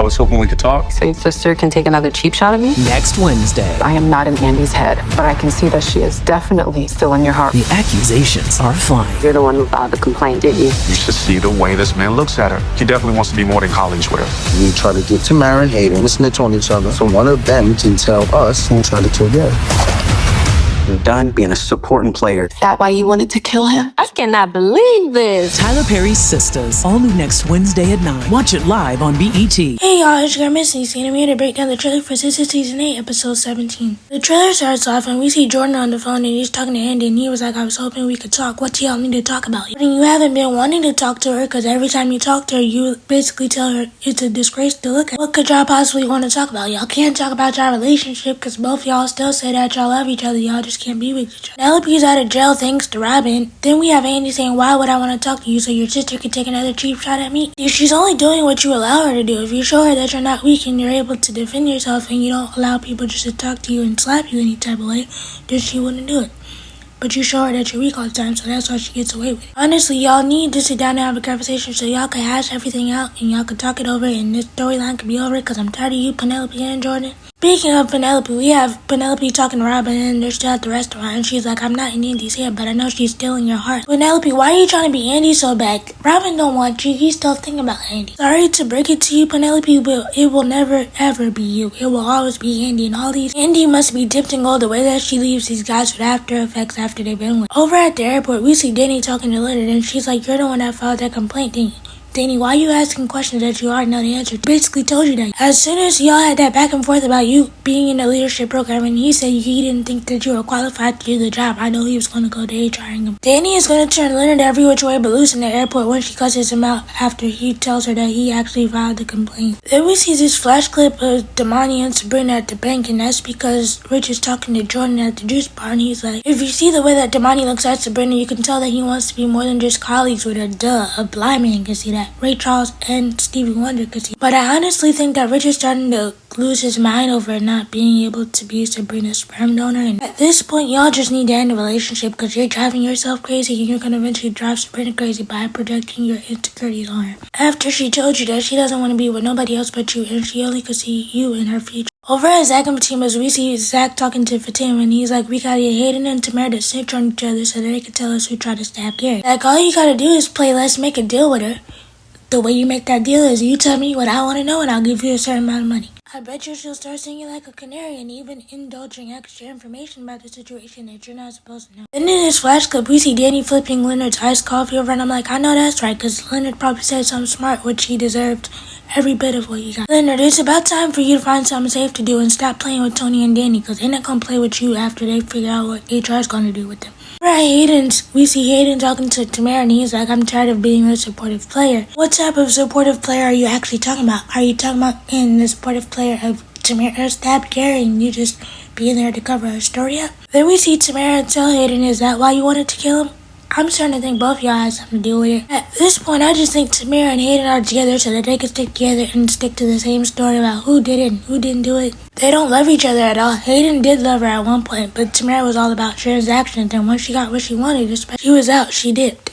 I was hoping we could talk. So your sister can take another cheap shot at me? Next Wednesday. I am not in Andy's head, but I can see that she is definitely still in your heart. The accusations are flying. You're the one who filed the complaint, didn't you? You should see the way this man looks at her. He definitely wants to be more than colleagues with her. We try to get Tamara and Hayden to snitch on each other, so one of them can tell us who tried to kill Gary. I'm done being a supporting player. Is that why you wanted to kill him? I cannot believe this. Tyler Perry Sistas, all new next Wednesday at 9. Watch it live on BET. Hey y'all, it's your girl Missniecytv, and I'm here to break down the trailer for Sistas Season 8, Episode 17. The trailer starts off and we see Jordan on the phone and he's talking to Andy and he was like, I was hoping we could talk. What do y'all need to talk about? And you haven't been wanting to talk to her because every time you talk to her, you basically tell her it's a disgrace to look at. What could y'all possibly want to talk about? Y'all can't talk about y'all relationship because both y'all still say that y'all love each other. Y'all just can't be with each other. Penelope's out of jail thanks to Robin. Then we have Andy saying, why would I want to talk to you so your sister could take another cheap shot at me? If she's only doing what you allow her to do. If you show her that you're not weak and you're able to defend yourself and you don't allow people just to talk to you and slap you any type of way, then she wouldn't do it. But you show her that you're weak all the time, so that's why she gets away with it. Honestly, y'all need to sit down and have a conversation so y'all can hash everything out and y'all can talk it over and this storyline can be over because I'm tired of you, Penelope and Jordan. Speaking of Penelope, we have Penelope talking to Robin and they're still at the restaurant and she's like, I'm not in Andy's head, but I know she's still in your heart. Penelope, why are you trying to be Andy so bad? Robin don't want you, he's still thinking about Andy. Sorry to break it to you, Penelope, but it will never ever be you. It will always be Andy and all these. Andy must be dipped in gold the way that she leaves these guys with after effects after they've been with. Over at the airport, we see Danny talking to Leonard and she's like, you're the one that filed that complaint, didn't you? Danny, why are you asking questions that you already know the answer to? Basically told you that. As soon as y'all had that back and forth about you being in the leadership program and he said he didn't think that you were qualified to do the job, I know he was going to go to HR him. Danny is going to turn Leonard every which way but loose in the airport when she cusses him out after he tells her that he actually filed the complaint. Then we see this flash clip of Damani and Sabrina at the bank and that's because Rich is talking to Jordan at the juice bar and he's like, if you see the way that Damani looks at Sabrina, you can tell that he wants to be more than just colleagues with her. Duh, a blind man can see that. Ray Charles and Stevie Wonder could see. But I honestly think that Rich is starting to lose his mind over not being able to be Sabrina's sperm donor. And at this point, y'all just need to end the relationship because you're driving yourself crazy and you're going to eventually drive Sabrina crazy by projecting your insecurities on her. After she told you that she doesn't want to be with nobody else but you and she only could see you in her future. Over at Zach and Fatima's, we see Zach talking to Fatima and he's like, we gotta get Hayden and Tamara to snitch on each other so that they can tell us who tried to stab Gary. Like, all you gotta do is play Let's Make a Deal with her. The way you make that deal is you tell me what I want to know and I'll give you a certain amount of money. I bet you she'll start singing like a canary and even indulging extra information about the situation that you're not supposed to know. Then in this flash clip, we see Danny flipping Leonard's iced coffee over and I'm like, I know that's right because Leonard probably said something smart which he deserved every bit of what he got. Leonard, it's about time for you to find something safe to do and stop playing with Tony and Danny because they're not going to play with you after they figure out what HR's going to do with them. Right, we see Hayden talking to Tamara and he's like, I'm tired of being a supportive player. What type of supportive player are you actually talking about? Are you talking about in the supportive player of Tamara stabbed Gary and you just being there to cover her story up? Then we see Tamara tell Hayden, is that why you wanted to kill him? I'm starting to think both y'all had something to do with it. At this point, I just think Tamara and Hayden are together so that they can stick together and stick to the same story about who did it and who didn't do it. They don't love each other at all. Hayden did love her at one point, but Tamara was all about transactions, and once she got what she wanted, she was out, she dipped.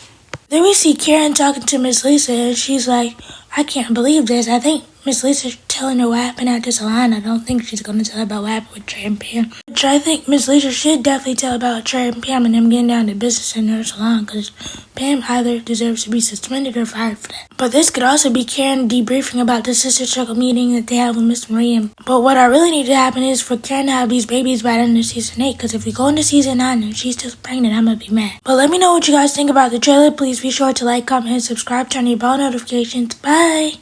Then we see Karen talking to Miss Lisa, and she's like, I can't believe this. I think Miss Lisa's telling her what happened at the salon. I don't think she's going to tell about what happened with Trey and Pam. Which I think Miss Lisa should definitely tell about Trey and Pam and them getting down to business in her salon, because Pam either deserves to be suspended or fired for that. But this could also be Karen debriefing about the sister circle meeting that they have with Miss Maria. But what I really need to happen is for Karen to have these babies by the end of season 8, because if we go into season 9 and she's still pregnant, I'm going to be mad. But let me know what you guys think about the trailer. Please be sure to like, comment, and subscribe, turn on your bell notifications. Bye!